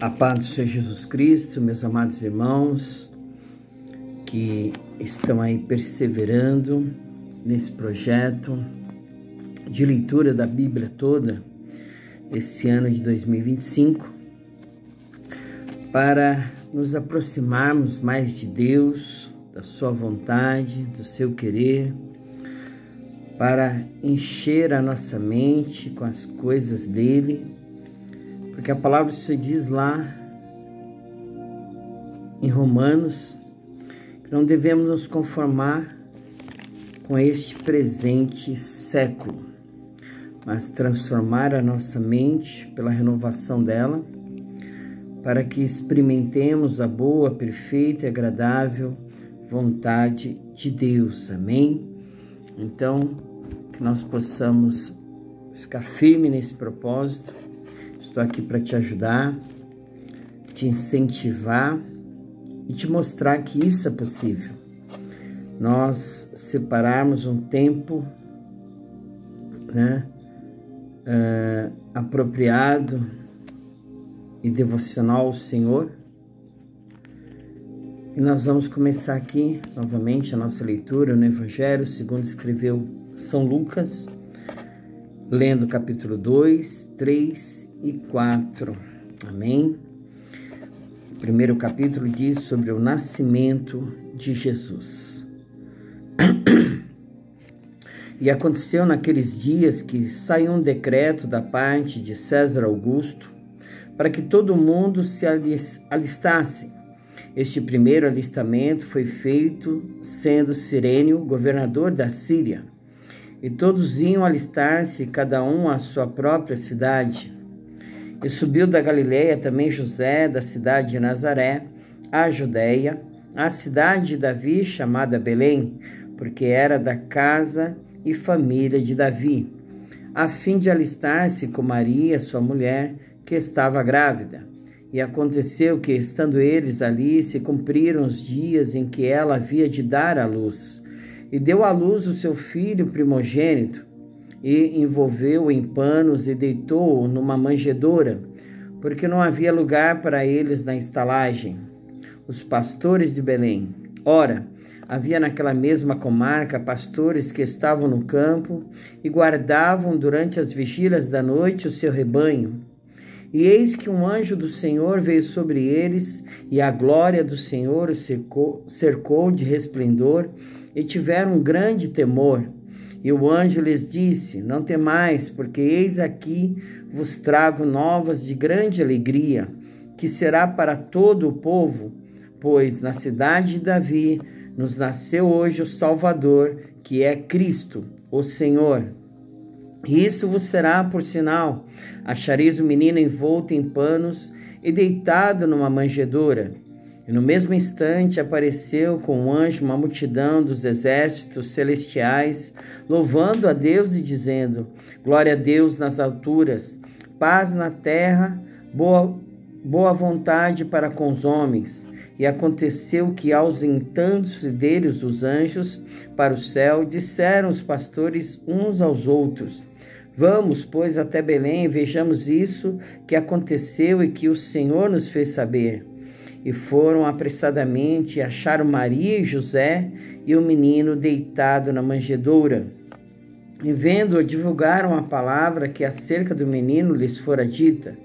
A paz do Senhor Jesus Cristo, meus amados irmãos, que estão aí perseverando nesse projeto de leitura da Bíblia toda, esse ano de 2025, para nos aproximarmos mais de Deus, da sua vontade, do seu querer, para encher a nossa mente com as coisas dele, porque a palavra se diz lá em Romanos que não devemos nos conformar com este presente século, mas transformar a nossa mente pela renovação dela, para que experimentemos a boa, perfeita e agradável vontade de Deus. Amém? Então, que nós possamos ficar firme nesse propósito. Estou aqui para te ajudar, te incentivar e te mostrar que isso é possível. Nós separarmos um tempo, apropriado e devocional ao Senhor. E nós vamos começar aqui novamente a nossa leitura no Evangelho segundo escreveu São Lucas, lendo capítulo 2, 3 e 4. Amém? O primeiro capítulo diz sobre o nascimento de Jesus. E aconteceu naqueles dias que saiu um decreto da parte de César Augusto para que todo mundo se alistasse. Este primeiro alistamento foi feito sendo Cirênio governador da Síria. E todos iam alistar-se, cada um à sua própria cidade. E subiu da Galileia também José, da cidade de Nazaré, à Judeia, à cidade de Davi, chamada Belém, porque era da casa e família de Davi, a fim de alistar-se com Maria, sua mulher, que estava grávida. E aconteceu que, estando eles ali, se cumpriram os dias em que ela havia de dar à luz. E deu à luz o seu filho primogênito, e envolveu-o em panos e deitou-o numa manjedoura, porque não havia lugar para eles na estalagem. Os pastores de Belém. Ora, havia naquela mesma comarca pastores que estavam no campo e guardavam durante as vigílias da noite o seu rebanho. E eis que um anjo do Senhor veio sobre eles, e a glória do Senhor os cercou de resplendor, e tiveram um grande temor. E o anjo lhes disse: não temais, porque eis aqui vos trago novas de grande alegria, que será para todo o povo, pois na cidade de Davi nos nasceu hoje o Salvador, que é Cristo, o Senhor. E isto vos será por sinal: achareis o menino envolto em panos e deitado numa manjedoura. E no mesmo instante apareceu com um anjo uma multidão dos exércitos celestiais, louvando a Deus e dizendo: glória a Deus nas alturas, paz na terra, boa vontade para com os homens. E aconteceu que, ausentando-se deles os anjos para o céu, disseram os pastores uns aos outros: vamos, pois, até Belém e vejamos isso que aconteceu e que o Senhor nos fez saber. E foram apressadamente e acharam Maria e José e o menino deitado na manjedoura. E vendo-o, divulgaram a palavra que acerca do menino lhes fora dita.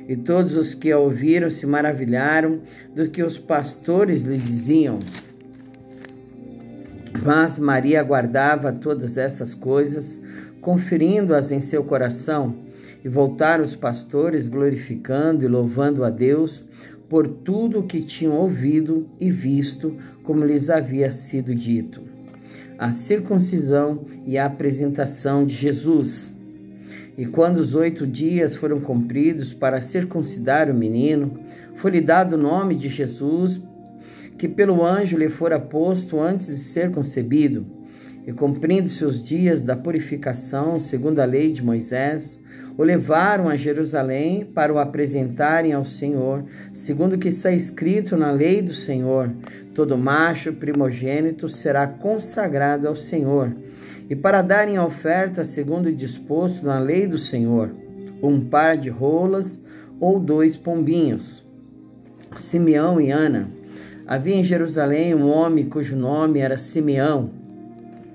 E todos os que a ouviram se maravilharam do que os pastores lhes diziam. Mas Maria guardava todas essas coisas, conferindo-as em seu coração. E voltaram os pastores, glorificando e louvando a Deus por tudo o que tinham ouvido e visto, como lhes havia sido dito. A circuncisão e a apresentação de Jesus. E quando os 8 dias foram cumpridos para circuncidar o menino, foi-lhe dado o nome de Jesus, que pelo anjo lhe fora posto antes de ser concebido. E cumprindo-se os dias da purificação, segundo a lei de Moisés, o levaram a Jerusalém para o apresentarem ao Senhor, segundo o que está escrito na lei do Senhor: todo macho primogênito será consagrado ao Senhor, e para darem a oferta segundo o disposto na lei do Senhor, um par de rolas ou 2 pombinhos. Simeão e Ana. Havia em Jerusalém um homem cujo nome era Simeão.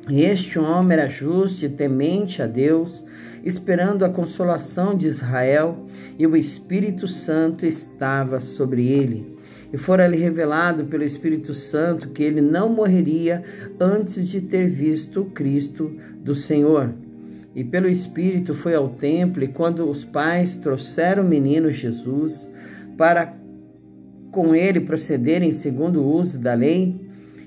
E este homem era justo e temente a Deus, esperando a consolação de Israel, e o Espírito Santo estava sobre ele. E fora-lhe revelado pelo Espírito Santo que ele não morreria antes de ter visto o Cristo do Senhor. E pelo Espírito foi ao templo, e quando os pais trouxeram o menino Jesus para com ele procederem segundo o uso da lei,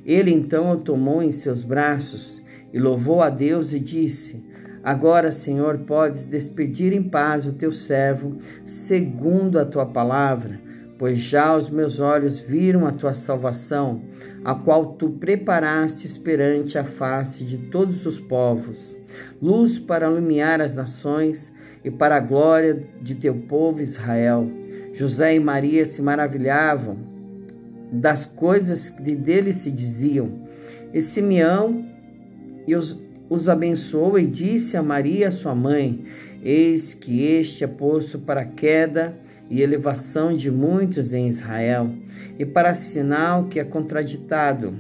ele então o tomou em seus braços e louvou a Deus e disse: Agora, Senhor, podes despedir em paz o teu servo, segundo a tua palavra, pois já os meus olhos viram a tua salvação, a qual tu preparaste perante a face de todos os povos, luz para iluminar as nações e para a glória de teu povo Israel. José e Maria se maravilhavam das coisas que dele se diziam. E Simeão os abençoou e disse a Maria, sua mãe: Eis que este é posto para a queda e elevação de muitos em Israel, e para sinal que é contraditado,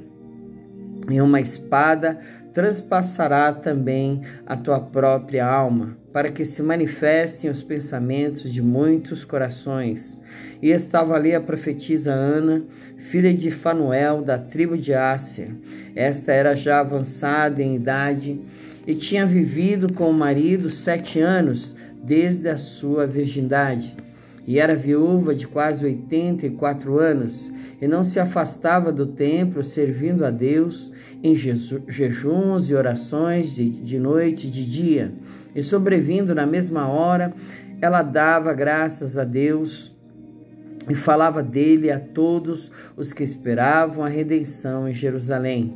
e uma espada transpassará também a tua própria alma, para que se manifestem os pensamentos de muitos corações. E estava ali a profetisa Ana, filha de Fanuel, da tribo de Asser. Esta era já avançada em idade e tinha vivido com o marido 7 anos, desde a sua virgindade. E era viúva de quase 84 anos, e não se afastava do templo, servindo a Deus em jejuns e orações de noite e de dia. E sobrevindo na mesma hora, ela dava graças a Deus e falava dele a todos os que esperavam a redenção em Jerusalém.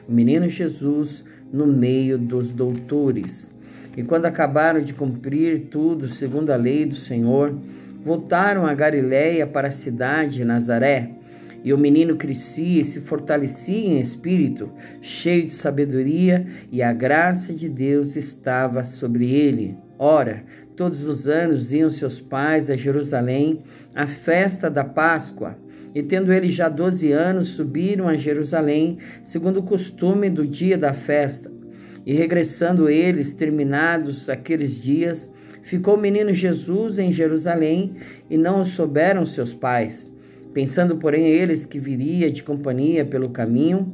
O menino Jesus no meio dos doutores. E quando acabaram de cumprir tudo segundo a lei do Senhor, voltaram a Galiléia para a cidade de Nazaré. E o menino crescia e se fortalecia em espírito, cheio de sabedoria, e a graça de Deus estava sobre ele. Ora, todos os anos iam seus pais a Jerusalém à festa da Páscoa. E tendo ele já 12 anos, subiram a Jerusalém, segundo o costume do dia da festa. E regressando eles, terminados aqueles dias, ficou o menino Jesus em Jerusalém, e não o souberam seus pais. Pensando, porém, eles que viria de companhia pelo caminho,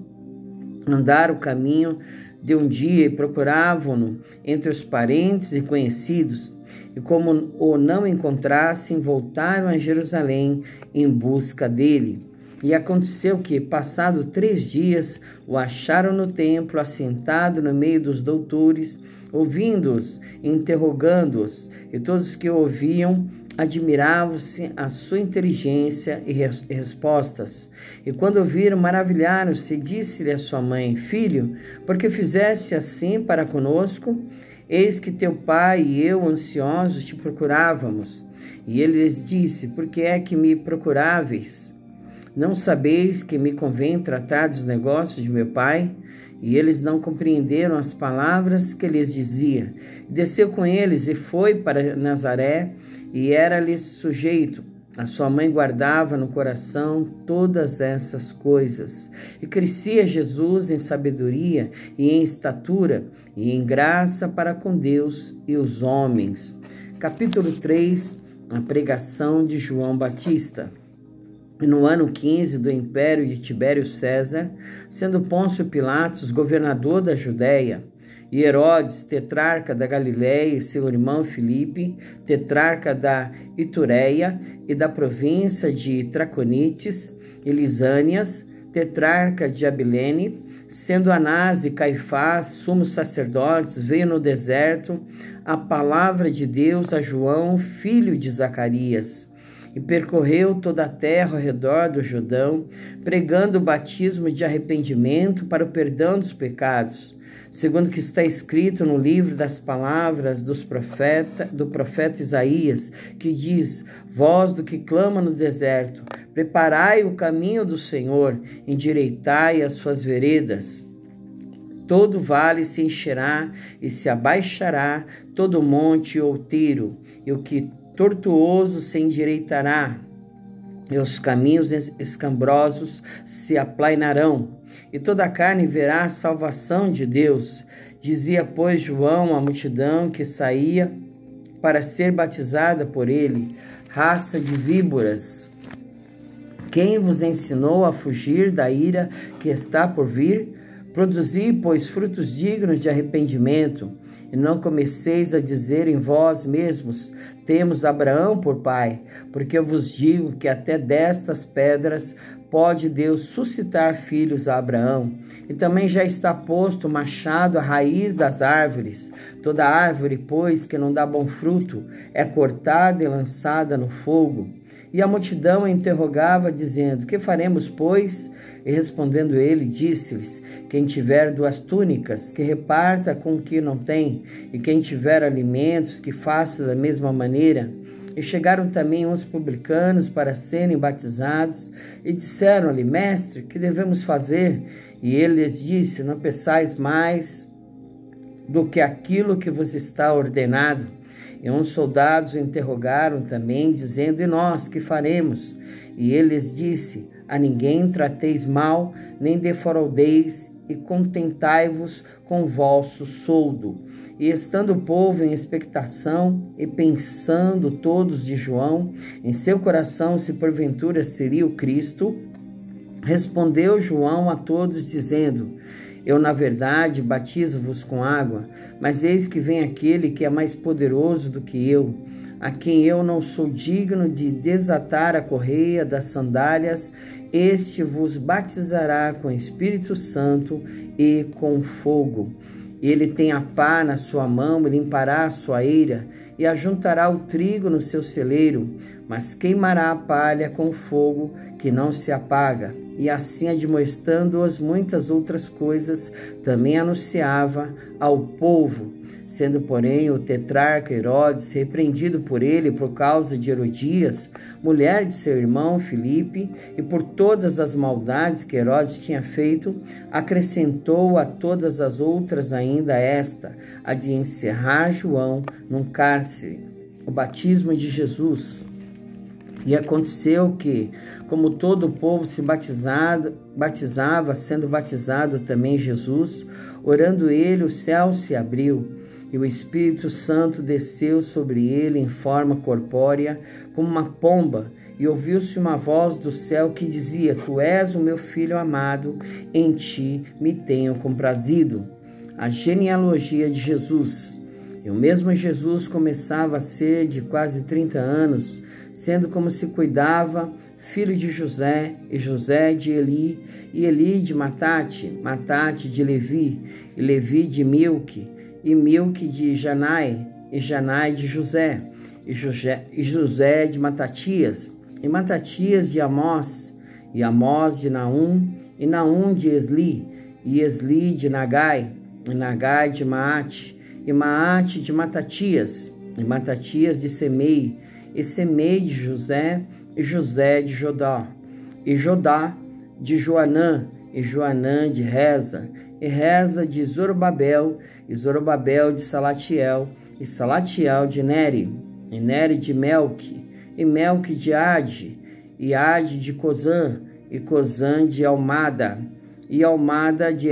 andaram o caminho de um dia e procuravam-no entre os parentes e conhecidos. E como o não encontrassem, voltaram a Jerusalém em busca dele. E aconteceu que, passado 3 dias, o acharam no templo, assentado no meio dos doutores, ouvindo-os e interrogando-os. E todos que o ouviam admiravam-se a sua inteligência e respostas. E quando ouviram, maravilharam-se, e disse-lhe a sua mãe: Filho, por que fizeste assim para conosco? Eis que teu pai e eu, ansiosos, te procurávamos. E ele lhes disse: Por que é que me procuráveis? Não sabeis que me convém tratar dos negócios de meu pai? E eles não compreenderam as palavras que lhes dizia. Desceu com eles e foi para Nazaré, e era-lhes sujeito. A sua mãe guardava no coração todas essas coisas. E crescia Jesus em sabedoria e em estatura e em graça para com Deus e os homens. Capítulo 3. A pregação de João Batista. No ano 15 do império de Tibério César, sendo Pôncio Pilatos governador da Judéia, e Herodes, tetrarca da Galiléia, e seu irmão Filipe, tetrarca da Itureia e da província de Traconites e Lisânias, tetrarca de Abilene, sendo Anás e Caifás, sumos sacerdotes, veio no deserto a palavra de Deus a João, filho de Zacarias, e percorreu toda a terra ao redor do Jordão, pregando o batismo de arrependimento para o perdão dos pecados, segundo que está escrito no livro das palavras do profeta Isaías, que diz: Voz do que clama no deserto, preparai o caminho do Senhor, endireitai as suas veredas. Todo vale se encherá e se abaixará, todo monte outeiro, e o que tortuoso se endireitará, e os caminhos escabrosos se aplainarão, e toda a carne verá a salvação de Deus. Dizia, pois, João à multidão que saía para ser batizada por ele: raça de víboras, quem vos ensinou a fugir da ira que está por vir? Produzi, pois, frutos dignos de arrependimento, e não comeceis a dizer em vós mesmos: temos Abraão por pai, porque eu vos digo que até destas pedras pode Deus suscitar filhos a Abraão. E também já está posto o machado à raiz das árvores. Toda árvore, pois, que não dá bom fruto, é cortada e lançada no fogo. E a multidão interrogava, dizendo: que faremos, pois? E respondendo ele, disse-lhes: quem tiver 2 túnicas, que reparta com o que não tem, e quem tiver alimentos, que faça da mesma maneira. E chegaram também uns publicanos para serem batizados, e disseram-lhe: mestre, que devemos fazer? E ele lhes disse: não peçais mais do que aquilo que vos está ordenado. E uns soldados o interrogaram também, dizendo: e nós, que faremos? E ele lhes disse: a ninguém trateis mal, nem defraudeis, e contentai-vos com o vosso soldo. E estando o povo em expectação, e pensando todos de João, em seu coração se porventura seria o Cristo, respondeu João a todos, dizendo: eu, na verdade, batizo-vos com água, mas eis que vem aquele que é mais poderoso do que eu, a quem eu não sou digno de desatar a correia das sandálias. Este vos batizará com Espírito Santo e com fogo. Ele tem a pá na sua mão e limpará a sua eira, e ajuntará o trigo no seu celeiro, mas queimará a palha com fogo que não se apaga. E assim, admoestando-as muitas outras coisas, também anunciava ao povo. Sendo, porém, o tetrarca Herodes repreendido por ele por causa de Herodias, mulher de seu irmão Filipe, e por todas as maldades que Herodes tinha feito, acrescentou a todas as outras ainda esta, a de encerrar João num cárcere. O batismo de Jesus. E aconteceu que, como todo o povo se batizava, sendo batizado também Jesus, orando ele, o céu se abriu, e o Espírito Santo desceu sobre ele em forma corpórea, como uma pomba, e ouviu-se uma voz do céu que dizia: tu és o meu filho amado, em ti me tenho comprazido. A genealogia de Jesus. E o mesmo Jesus começava a ser de quase 30 anos, sendo como se cuidava, filho de José, e José de Eli, e Eli de Matate, Matate de Levi, e Levi de Milque, e Milque de Janai, e Janai de José, e José de Matatias, e Matatias de Amós, e Amós de Naum, e Naum de Esli, e Esli de Nagai, e Nagai de Maate, e Maate de Matatias, e Matatias de Semei, e Semei de José, e José de Jodá, e Jodá de Joanã, e Joanã de Reza, e Reza de Zorobabel, e Zorobabel de Salatiel, e Salatiel de Neri, e Neri de Melque, e Melque de Ade, e Ade de Cozã, e Cozã de Almada, e Almada de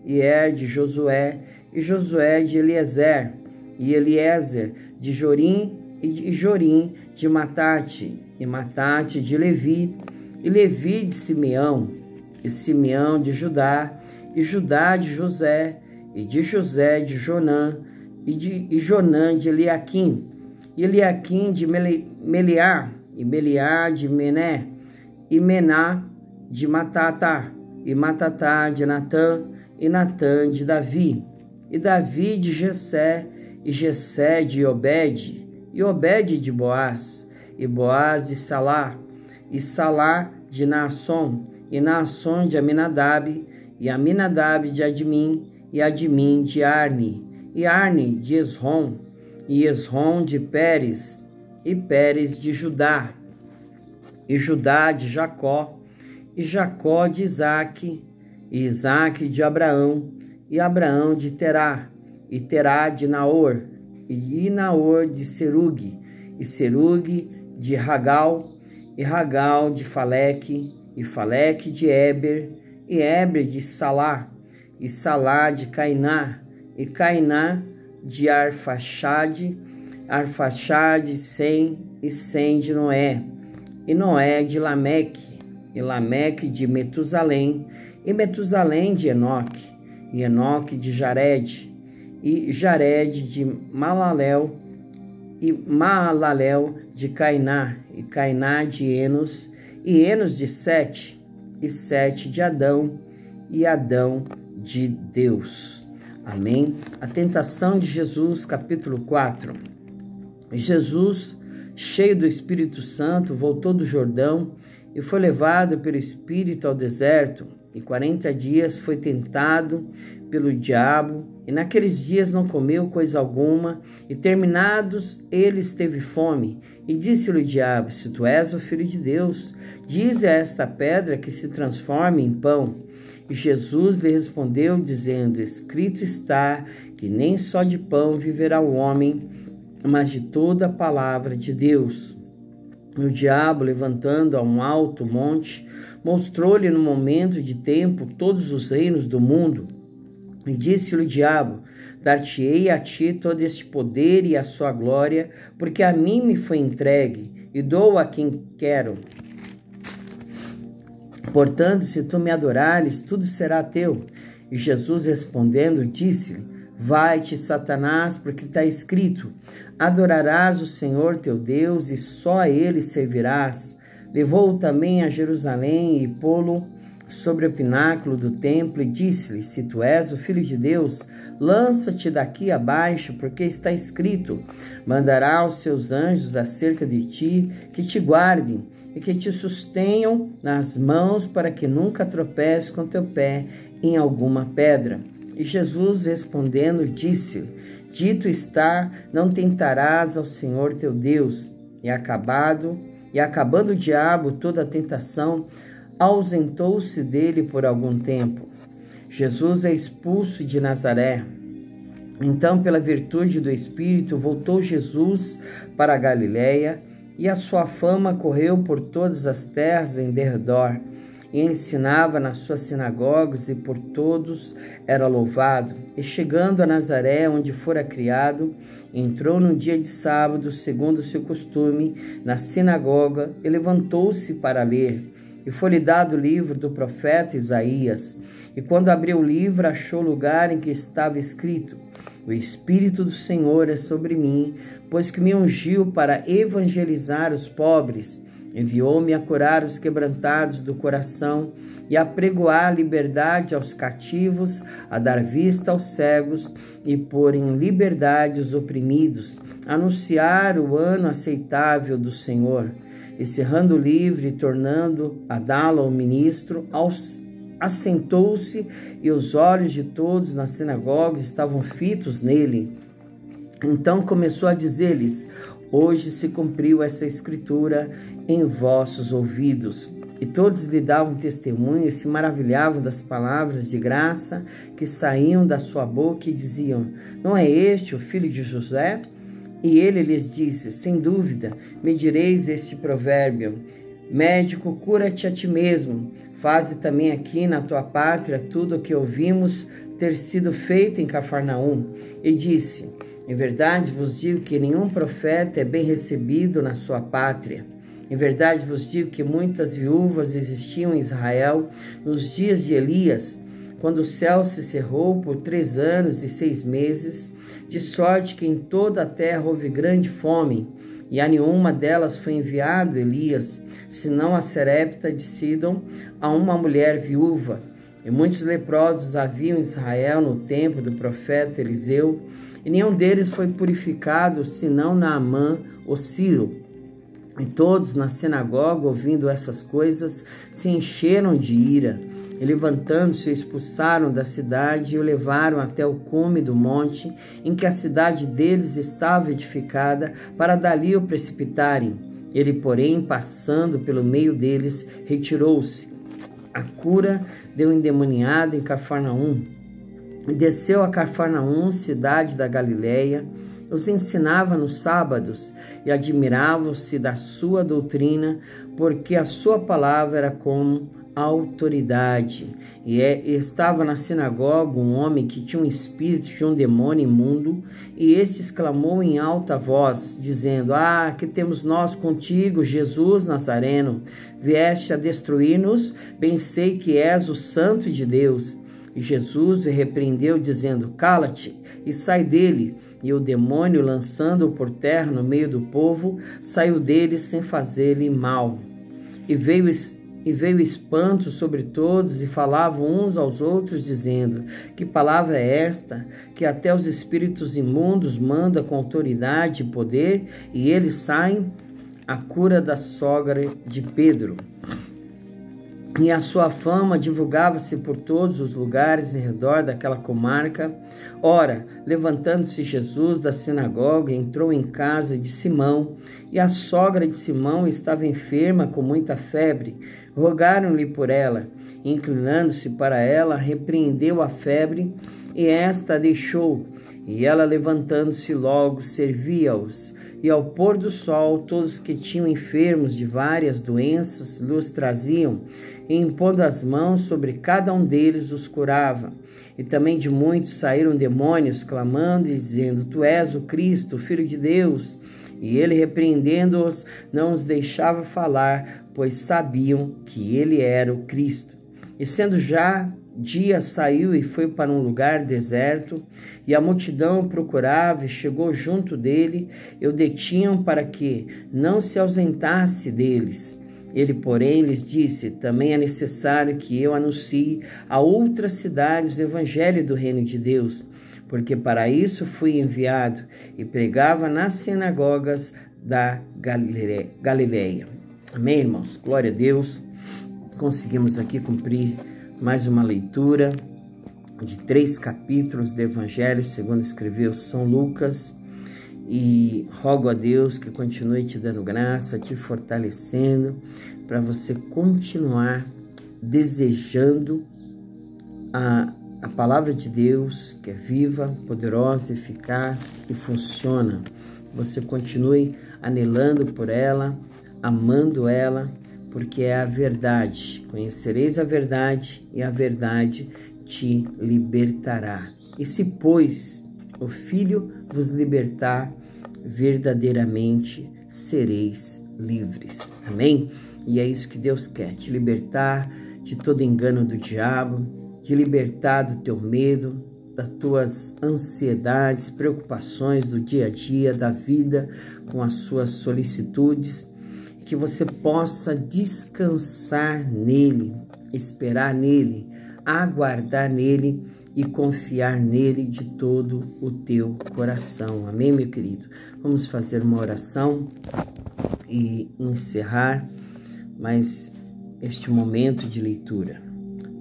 e de Josué, e Josué de Eliezer, e Eliezer de Jorim, e Jorim de Matate, e Matate de Levi, e Levi de Simeão, e Simeão de Judá, e Judá de José, e de José de Jonã, e Jonã de Eliaquim, e Eliaquim de Meliá, e Meliá de Mené, e Mená de Matatá, e Matatá de Natã, e Natã de Davi, e Davi de Jessé, e Jessé de Obed, e Obed de Boaz, e Boaz de Salá, e Salá de Naasson, e Naasson de Aminadab, e Aminadab de Admim, e Admim de Arni, e Arni de Esrom, e Esrom de Pérez, e Pérez de Judá, e Judá de Jacó, e Jacó de Isaque, e Isaque de Abraão, e Abraão de Terá, e Terá de Naor, e Naor de Serugue, e Serugue de Ragal, e Ragal de Faleque, e Faleque de Éber, e Éber de Salá, e Salá de Cainá, e Cainá de Arfaxade, Arfaxade de Sem, e Sem de Noé, e Noé de Lameque, e Lameque de Metusalém, e Metusalém de Enoque, e Enoque de Jared, e Jared de Malalel, e Maalalel de Cainá, e Cainá de Enos, e Enos de Sete, e Sete de Adão, e Adão de Deus. Amém? A tentação de Jesus, capítulo 4. Jesus, cheio do Espírito Santo, voltou do Jordão e foi levado pelo Espírito ao deserto, e 40 dias foi tentado pelo diabo, e naqueles dias não comeu coisa alguma, e terminados eles teve fome. E disse-lhe o diabo: se tu és o Filho de Deus, dize a esta pedra que se transforme em pão. E Jesus lhe respondeu, dizendo: escrito está que nem só de pão viverá o homem, mas de toda a palavra de Deus. E o diabo, levantando a um alto monte, mostrou-lhe no momento de tempo todos os reinos do mundo. E disse-lhe o diabo: dar-te-ei a ti todo este poder e a sua glória, porque a mim me foi entregue, e dou a quem quero. Portanto, se tu me adorares, tudo será teu. E Jesus respondendo, disse-lhe: vai-te, Satanás, porque está escrito: adorarás o Senhor teu Deus, e só a ele servirás. Levou-o também a Jerusalém e pô-lo sobre o pináculo do templo, e disse-lhe: se tu és o Filho de Deus, lança-te daqui abaixo, porque está escrito: mandará os seus anjos acerca de ti, que te guardem, e que te sustenham nas mãos, para que nunca tropeces com teu pé em alguma pedra. E Jesus respondendo, disse-lhe: dito está, não tentarás ao Senhor teu Deus. E acabando o diabo toda a tentação, ausentou-se dele por algum tempo. Jesus é expulso de Nazaré. Então, pela virtude do Espírito, voltou Jesus para a Galiléia, e a sua fama correu por todas as terras em derredor, e ensinava nas suas sinagogas, e por todos era louvado. E chegando a Nazaré, onde fora criado, entrou num dia de sábado, segundo o seu costume, na sinagoga, e levantou-se para ler. E foi-lhe dado o livro do profeta Isaías. E quando abriu o livro, achou o lugar em que estava escrito: o Espírito do Senhor é sobre mim, pois que me ungiu para evangelizar os pobres. Enviou-me a curar os quebrantados do coração e a pregoar liberdade aos cativos, a dar vista aos cegos e pôr em liberdade os oprimidos, anunciar o ano aceitável do Senhor. E cerrando o livro e tornando a dá-lo ao ministro, assentou-se, e os olhos de todos na sinagoga estavam fitos nele. Então começou a dizer-lhes: hoje se cumpriu essa escritura em vossos ouvidos. E todos lhe davam testemunho e se maravilhavam das palavras de graça que saíam da sua boca, e diziam: não é este o filho de José? E ele lhes disse: sem dúvida, me direis este provérbio: médico, cura-te a ti mesmo. Faze também aqui na tua pátria tudo o que ouvimos ter sido feito em Cafarnaum. E disse: em verdade vos digo que nenhum profeta é bem recebido na sua pátria. Em verdade vos digo que muitas viúvas existiam em Israel nos dias de Elias, quando o céu se cerrou por 3 anos e 6 meses, de sorte que em toda a terra houve grande fome, e a nenhuma delas foi enviado Elias, senão a Serepta de Sidom, a uma mulher viúva. E muitos leprosos haviam em Israel no tempo do profeta Eliseu, e nenhum deles foi purificado, senão Naamã, o sírio. E todos na sinagoga, ouvindo essas coisas, se encheram de ira. E levantando-se, o expulsaram da cidade e o levaram até o cume do monte, em que a cidade deles estava edificada, para dali o precipitarem. Ele, porém, passando pelo meio deles, retirou-se. A cura deu endemoniado em Cafarnaum. E desceu a Cafarnaum, cidade da Galiléia, os ensinava nos sábados e admiravam-se da sua doutrina, porque a sua palavra era com autoridade. E estava na sinagoga um homem que tinha um espírito de um demônio imundo, e este exclamou em alta voz, dizendo: que temos nós contigo, Jesus Nazareno? Vieste a destruir-nos? Bem sei que és o Santo de Deus. E Jesus o repreendeu, dizendo: cala-te e sai dele. E o demônio, lançando-o por terra no meio do povo, saiu dele sem fazer-lhe mal. E veio espanto sobre todos, e falavam uns aos outros, dizendo: que palavra é esta, que até os espíritos imundos manda com autoridade e poder, e eles saem? A cura da sogra de Pedro. E a sua fama divulgava-se por todos os lugares em redor daquela comarca. Ora, levantando-se Jesus da sinagoga, entrou em casa de Simão, e a sogra de Simão estava enferma com muita febre. Rogaram-lhe por ela. Inclinando-se para ela, repreendeu a febre, e esta a deixou. E ela, levantando-se logo, servia-os. E ao pôr do sol, todos que tinham enfermos de várias doenças lhes traziam, e impondo as mãos sobre cada um deles, os curava. E também de muitos saíram demônios, clamando e dizendo: tu és o Cristo, o Filho de Deus. E ele, repreendendo-os, não os deixava falar, pois sabiam que ele era o Cristo. E sendo já dia, saiu e foi para um lugar deserto, e a multidão o procurava e chegou junto dele, e o detinham para que não se ausentasse deles. Ele, porém, lhes disse: também é necessário que eu anuncie a outras cidades o evangelho do reino de Deus, porque para isso fui enviado. E pregava nas sinagogas da Galileia. Amém, irmãos? Glória a Deus. Conseguimos aqui cumprir mais uma leitura de 3 capítulos do Evangelho segundo escreveu São Lucas, e rogo a Deus que continue te dando graça, te fortalecendo, para você continuar desejando a palavra de Deus, que é viva, poderosa, eficaz e funciona. Você continue anelando por ela, amando ela, porque é a verdade. Conhecereis a verdade, e a verdade te libertará. E se, pois, o Filho vos libertar, verdadeiramente sereis livres. Amém? E é isso que Deus quer, te libertar de todo engano do diabo, de libertar do teu medo, das tuas ansiedades, preocupações do dia a dia, da vida, com as suas solicitudes, que você possa descansar nele, esperar nele, aguardar nele e confiar nele de todo o teu coração. Amém, meu querido? Vamos fazer uma oração e encerrar mais este momento de leitura.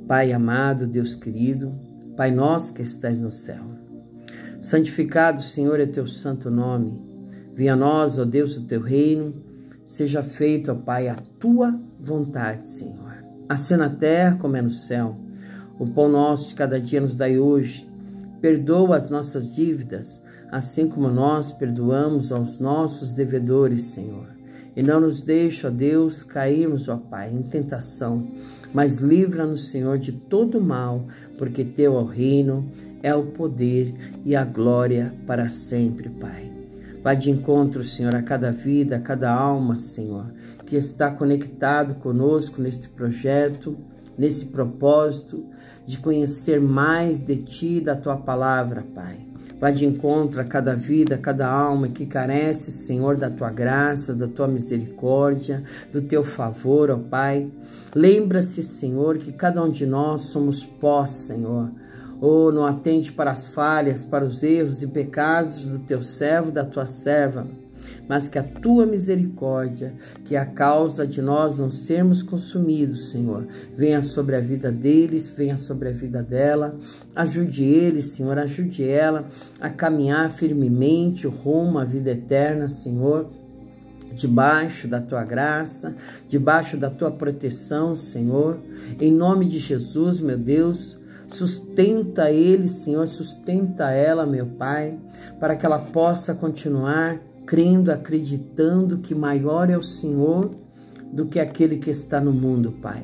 Pai amado, Deus querido, Pai nosso que estais no céu, santificado, Senhor, é teu santo nome. Venha a nós, ó Deus, o teu reino. Seja feito, ó Pai, a tua vontade, Senhor. Assim na terra como é no céu. O pão nosso de cada dia nos dai hoje. Perdoa as nossas dívidas, assim como nós perdoamos aos nossos devedores, Senhor. E não nos deixe, ó Deus, cairmos, ó Pai, em tentação, mas livra-nos, Senhor, de todo mal, porque teu é o reino, é o poder e a glória para sempre, Pai. Vai de encontro, Senhor, a cada vida, a cada alma, Senhor, que está conectado conosco neste projeto, nesse propósito de conhecer mais de Ti e da Tua palavra, Pai. Vai de encontro a cada vida, a cada alma que carece, Senhor, da Tua graça, da Tua misericórdia, do Teu favor, ó Pai. Lembra-se, Senhor, que cada um de nós somos pó, Senhor. Oh, não atende para as falhas, para os erros e pecados do Teu servo, da Tua serva, mas que a Tua misericórdia, que é a causa de nós não sermos consumidos, Senhor, venha sobre a vida deles, venha sobre a vida dela, ajude eles, Senhor, ajude ela a caminhar firmemente o rumo à vida eterna, Senhor, debaixo da Tua graça, debaixo da Tua proteção, Senhor, em nome de Jesus, meu Deus. Sustenta ele, Senhor, sustenta ela, meu Pai, para que ela possa continuar crendo, acreditando que maior é o Senhor do que aquele que está no mundo, Pai.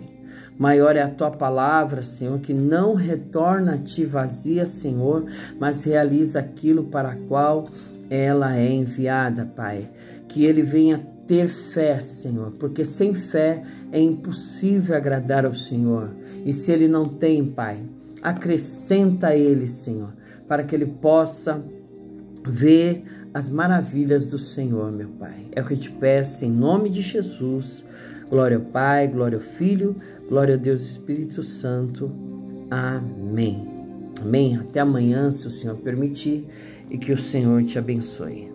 Maior é a tua palavra, Senhor, que não retorna a ti vazia, Senhor, mas realiza aquilo para a qual ela é enviada, Pai. Que ele venha ter fé, Senhor, porque sem fé é impossível agradar ao Senhor. E se ele não tem, Pai, acrescenta a ele, Senhor, para que ele possa ver as maravilhas do Senhor, meu Pai. É o que eu te peço em nome de Jesus. Glória ao Pai, glória ao Filho, glória ao Deus Espírito Santo. Amém. Amém. Até amanhã, se o Senhor permitir, e que o Senhor te abençoe.